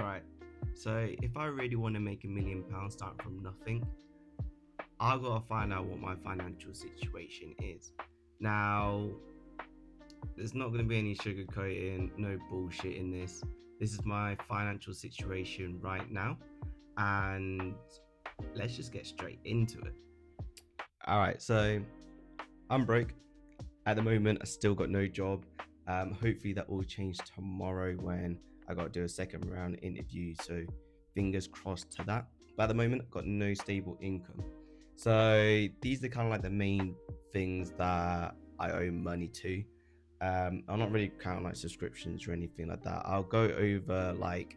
All right. So if I really want to make £1 million starting from nothing, I gotta find out what my financial situation is. Now, there's not gonna be any sugarcoating, no bullshit in this. This is my financial situation right now, and let's just get straight into it. All right. So I'm broke at the moment. I still got no job. Hopefully that will change tomorrow when I got to do a second round interview. So fingers crossed to that. But at the moment, I've got no stable income. So these are kind of like the main things that I owe money to. I'm not really counting like subscriptions or anything like that. I'll go over like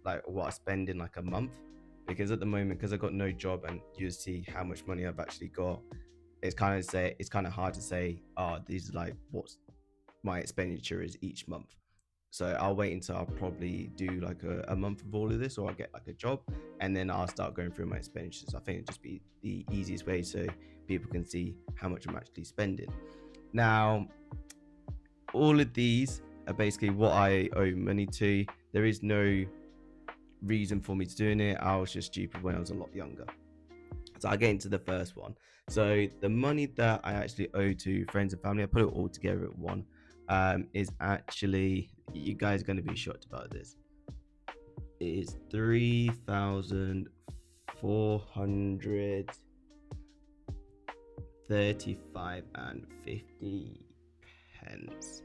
like what I spend in like a month, because at the moment, because I got no job and you see how much money I've actually got, it's kind of hard to say, oh, these are like what's my expenditure is each month. So I'll wait until I'll probably do like a month of all of this, or I'll get like a job, and then I'll start going through my expenditures. I think it'd just be the easiest way so people can see how much I'm actually spending. Now, all of these are basically what I owe money to. There is no reason for me to doing it. I was just stupid when I was a lot younger. So I get into the first one. So the money that I actually owe to friends and family, I put it all together at one, is actually, you guys are going to be shocked about this. It is 3,435 and 50 pence.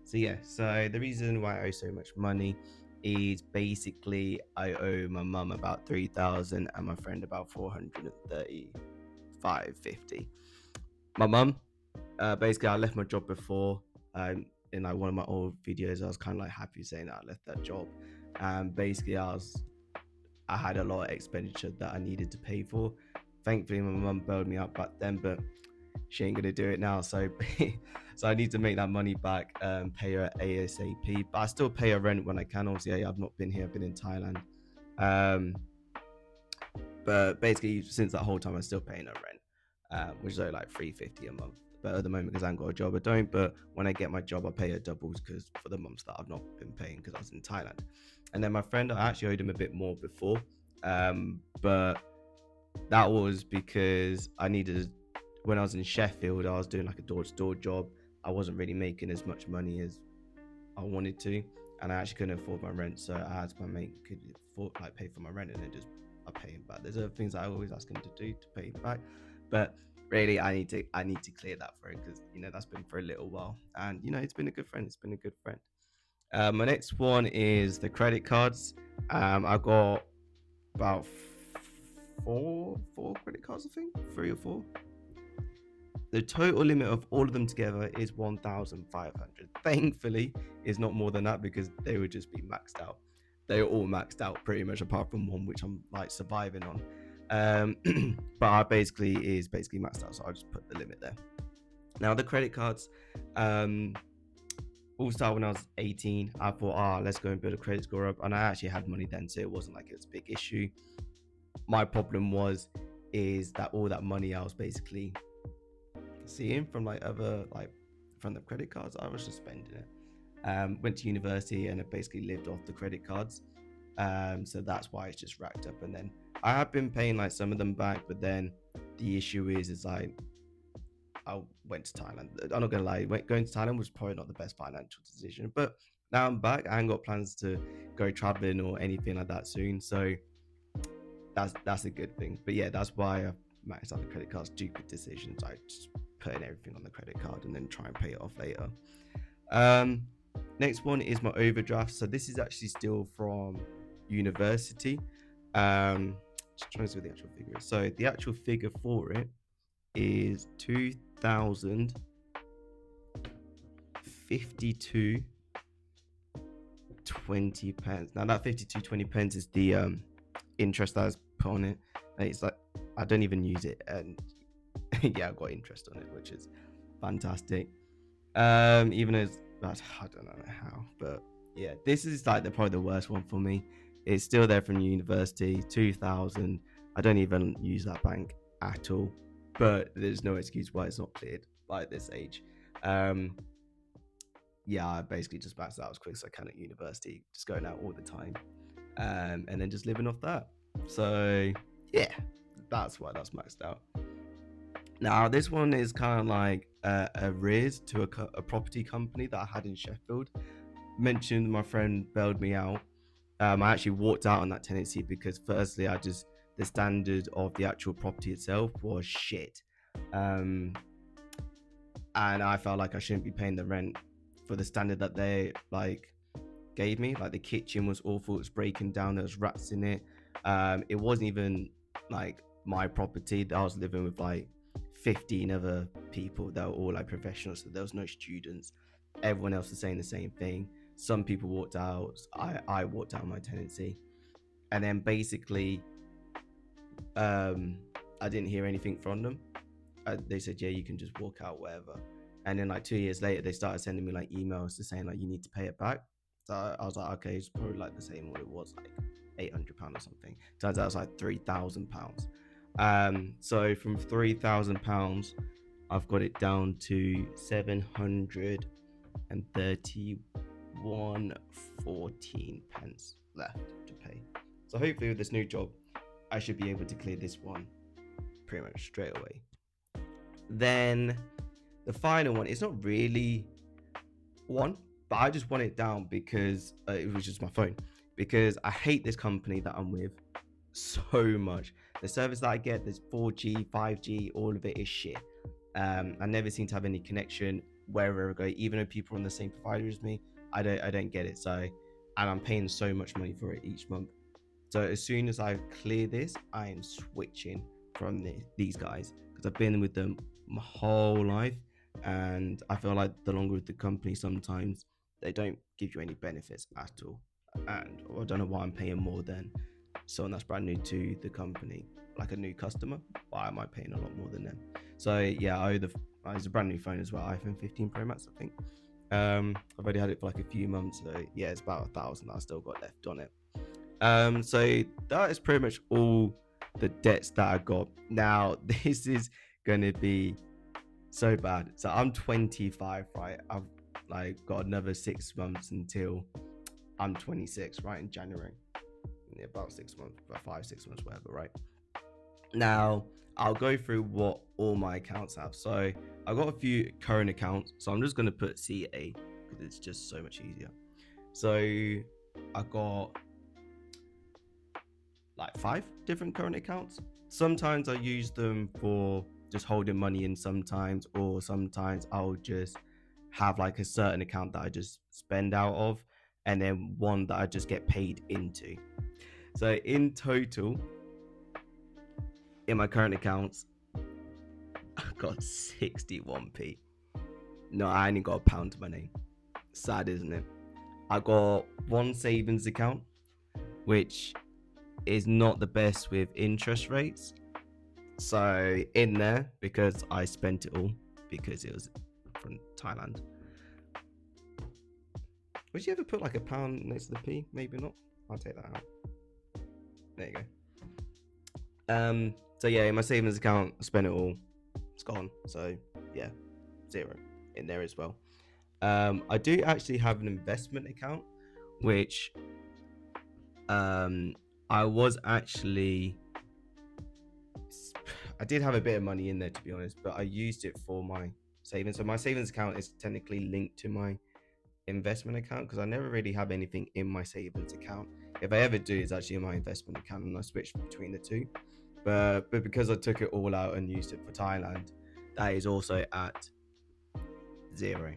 So yeah, so the reason why I owe so much money is basically I owe my mum about 3,000 and my friend about 435.50. My mum, basically, I left my job before. In like one of my old videos, I was kind of like happy saying that I left that job. Basically, I had a lot of expenditure that I needed to pay for. Thankfully, my mum bailed me out back then, but she ain't gonna do it now. So, so I need to make that money back, pay her ASAP. But I still pay her rent when I can. Obviously, I've not been here; I've been in Thailand. Um, but basically, since that whole time, I'm still paying her rent, which is only like 350 a month. But at the moment, because I haven't got a job, I don't. But when I get my job, I pay her doubles because for the months that I've not been paying because I was in Thailand. And then my friend, I actually owed him a bit more before, but that was because I needed, when I was in Sheffield, I was doing like a door-to-door job. I wasn't really making as much money as I wanted to, and I actually couldn't afford my rent, so I had my mate could afford, like, pay for my rent, and then just I pay him back. There's other things I always ask him to do to pay him back, but really I need to clear that for him, because that's been for a little while, and it's been a good friend. It's been a good friend. My next one is the credit cards. I got about four credit cards, I think, three or four. The total limit of all of them together is 1,500. Thankfully, it's not more than that, because they would just be maxed out. They're all maxed out pretty much, apart from one which I'm like surviving on. But I basically maxed out, so I just put the limit there. Now the credit cards, um, all started when I was 18. I thought, let's go and build a credit score up, and I actually had money then, so it wasn't like it was a big issue. My problem is that all that money I was basically seeing from like other, like, from the credit cards, I was just spending it. Went to university and it basically lived off the credit cards. So that's why it's just racked up. And then I have been paying like some of them back, but then the issue is like I went to Thailand. I'm not gonna lie, going to Thailand was probably not the best financial decision. But now I'm back. I ain't got plans to go traveling or anything like that soon. So that's a good thing. But yeah, that's why I maxed out the credit cards. Stupid decisions. I just putting everything on the credit card and then try and pay it off later. Um, Next one is my overdraft. So this is actually still from university. Just trying to see what the actual figure is. So the actual figure for it is 2,052.20 pence. Now that 52.20 is the interest that I was put on it. And it's like I don't even use it, and yeah, I got interest on it, which is fantastic. Even as I don't know how, but yeah, this is like probably the worst one for me. It's still there from university, 2,000. I don't even use that bank at all, but there's no excuse why it's not cleared by this age. Um, yeah, I basically just maxed out as quick as I can at university, just going out all the time, and then just living off that. So yeah, that's why that's maxed out. Now this one is kind of like a raise to a property company that I had in Sheffield. Mentioned my friend bailed me out. I actually walked out on that tenancy because firstly, I just the standard of the actual property itself was shit. Um, and I felt like I shouldn't be paying the rent for the standard that they like gave me. Like the kitchen was awful, it was breaking down, there was rats in it. It wasn't even like my property. I was living with like 15 other people that were all like professionals, so there was no students. Everyone else was saying the same thing. Some people walked out. I walked out of my tenancy, and then basically, um, I didn't hear anything from them. They said, yeah, you can just walk out, whatever. And then like 2 years later, they started sending me like emails to saying like you need to pay it back. So I was like, okay, it's probably like the same what it was, like £800 or something. Turns out it's like £3,000. So from £3,000, I've got it down to 731.14 pence left to pay. So hopefully with this new job, I should be able to clear this one pretty much straight away. Then the final one, it's not really one, but I just want it down because it was just my phone. Because I hate this company that I'm with so much. The service that I get, there's 4G, 5G, all of it is shit. I never seem to have any connection wherever I go, even though people are on the same provider as me. I don't get it. So, and I'm paying so much money for it each month. So as soon as I clear this, I am switching from these guys because I've been with them my whole life, and I feel like the longer with the company, sometimes they don't give you any benefits at all. And I don't know why I'm paying more than someone that's brand new to the company, like a new customer. Why am I paying a lot more than them? So yeah, I owe it's a brand new phone as well, iPhone 15 Pro Max, I think. I've already had it for like a few months, so yeah, it's about 1,000 that I still got left on it. So that is pretty much all the debts that I got. Now, this is gonna be so bad. So I'm 25, right? I've like got another 6 months until I'm 26, right? In January. Yeah, about 6 months, about 5, 6 months, whatever, right? Now, I'll go through what all my accounts have. So I've got a few current accounts. So I'm just gonna put CA because it's just so much easier. So I got like 5 different current accounts. Sometimes I use them for just holding money in sometimes, or sometimes I'll just have like a certain account that I just spend out of, and then one that I just get paid into. So in total, in my current accounts, I've got 61p. No, I only got a pound to my name. Sad, isn't it? I got one savings account, which is not the best with interest rates. So in there, because I spent it all because it was from Thailand. Would you ever put like a pound next to the P? Maybe not. I'll take that out. There you go. So yeah, in my savings account, I spent it all. It's gone. So yeah, 0 in there as well. I do actually have an investment account, which I was actually I did have a bit of money in there, to be honest, but I used it for my savings. So my savings account is technically linked to my investment account because I never really have anything in my savings account. If I ever do, it's actually in my investment account, and I switch between the two. But because I took it all out and used it for Thailand, that is also at 0.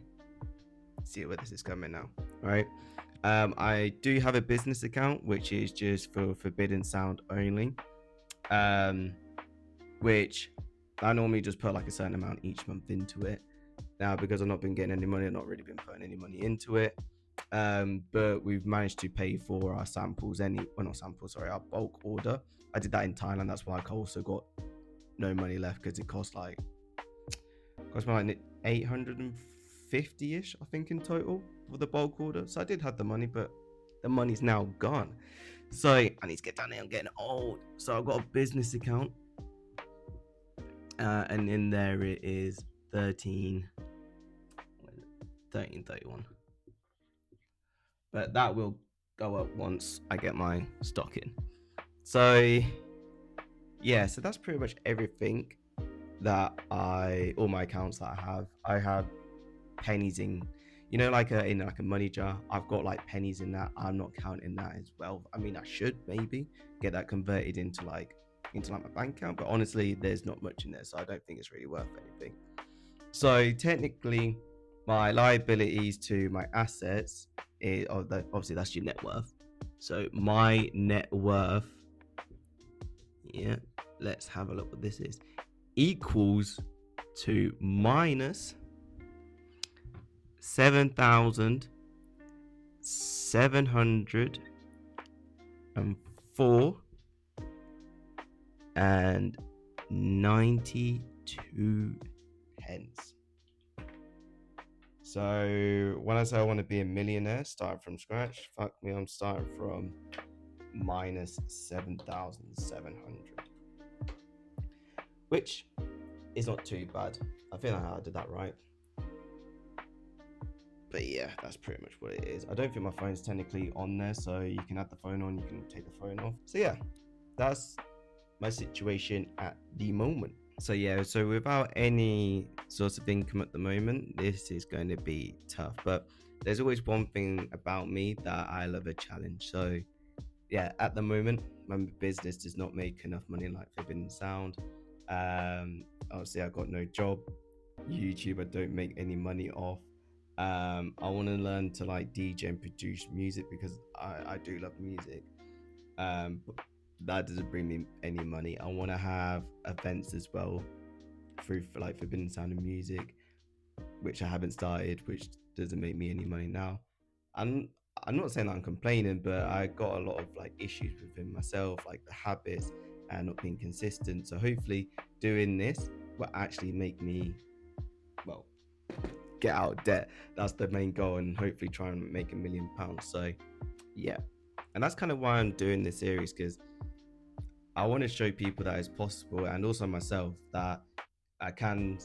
See where this is coming now, right? I do have a business account, which is just for Forbidden Sound only. Which I normally just put like a certain amount each month into it. Now, because I've not been getting any money, I've not really been putting any money into it. But we've managed to pay for our samples, our bulk order. I did that in Thailand. That's why I also got no money left because it cost me like 850-ish, I think, in total for the bulk order. So I did have the money, but the money's now gone. So I need to get down there. I'm getting old. So I've got a business account. And in there it is 1331. but that will go up once I get my stock in. So yeah, so that's pretty much everything that all my accounts that I have pennies in, like in like a money jar. I've got like pennies in that. I'm not counting that as well. I mean, I should maybe get that converted into like my bank account, but honestly, there's not much in there, so I don't think it's really worth anything. So technically, my liabilities to my assets is, obviously that's your net worth. So my net worth, yeah, let's have a look what this is, equals to minus 7,704 and 92 pence. So when I say I want to be a millionaire, starting from scratch, fuck me, I'm starting from minus 7,700, which is not too bad. I feel like I did that right. But yeah, that's pretty much what it is. I don't think my phone's technically on there, so you can add the phone on, you can take the phone off. So yeah, that's my situation at the moment. So yeah, so without any source of income at the moment, this is going to be tough. But there's always one thing about me that I love a challenge. So yeah, at the moment, my business does not make enough money like Forbidden Sound. Obviously, I got no job. YouTube, I don't make any money off. I want to learn to like DJ and produce music because I do love music. But that doesn't bring me any money. I want to have events as well through like Forbidden Sound of Music, which I haven't started, which doesn't make me any money now. I'm I'm not saying that I'm complaining, but I got a lot of like issues within myself, like the habits and not being consistent. So hopefully doing this will actually make me, well, get out of debt. That's the main goal, and hopefully try and make £1 million. So yeah, and that's kind of why I'm doing this series, because I want to show people that it's possible, and also myself, that I can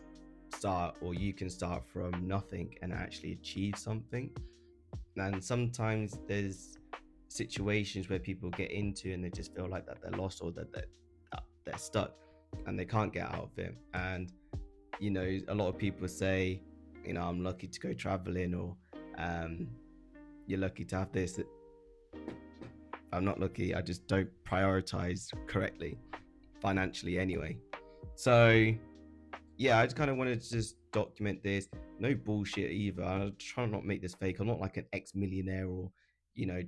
start, or you can start from nothing and actually achieve something. And sometimes there's situations where people get into and they just feel like that they're lost, or that they're stuck and they can't get out of it. And a lot of people say, I'm lucky to go traveling, or um, you're lucky to have this. I'm not lucky. I just don't prioritize correctly financially anyway. So yeah, I just kind of wanted to just document this. No bullshit either. I'm trying not to make this fake. I'm not like an ex-millionaire, or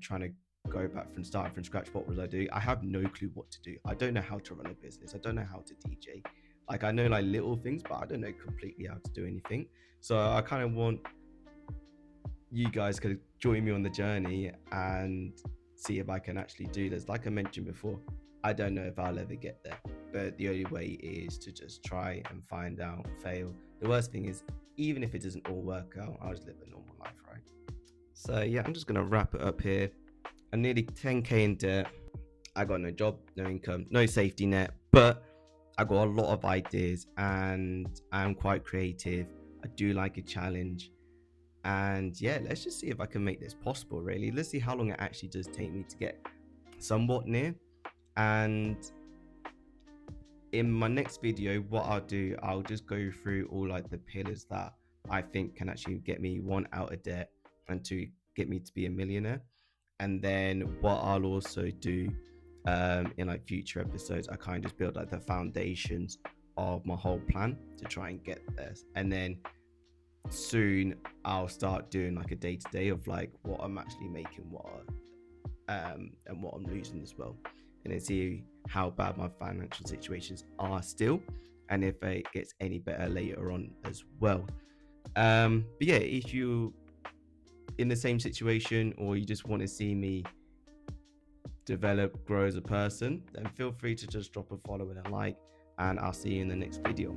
trying to go back from starting from scratch. What was I do? I have no clue what to do. I don't know how to run a business. I don't know how to DJ. Like, I know like little things, but I don't know completely how to do anything. So I kind of want you guys to join me on the journey and see if I can actually do this. Like I mentioned before, I don't know if I'll ever get there, but the only way is to just try and find out, fail. The worst thing is, even if it doesn't all work out, I'll just live a normal life, right? So yeah, I'm just gonna wrap it up here. I'm nearly 10k in debt. I got no job, no income, no safety net, but I got a lot of ideas and I'm quite creative. I do like a challenge. And yeah, let's just see if I can make this possible, really. Let's see how long it actually does take me to get somewhat near. And in my next video, what I'll do, I'll just go through all like the pillars that I think can actually get me, one, out of debt, and two, get me to be a millionaire. And then what I'll also do in like future episodes, I kind of just build like the foundations of my whole plan to try and get there. And then soon I'll start doing like a day-to-day of like what I'm actually making, and what I'm losing as well, and then see how bad my financial situations are still, and if it gets any better later on as well. But yeah, if you in the same situation, or you just want to see me develop, grow as a person, then feel free to just drop a follow and a like, and I'll see you in the next video.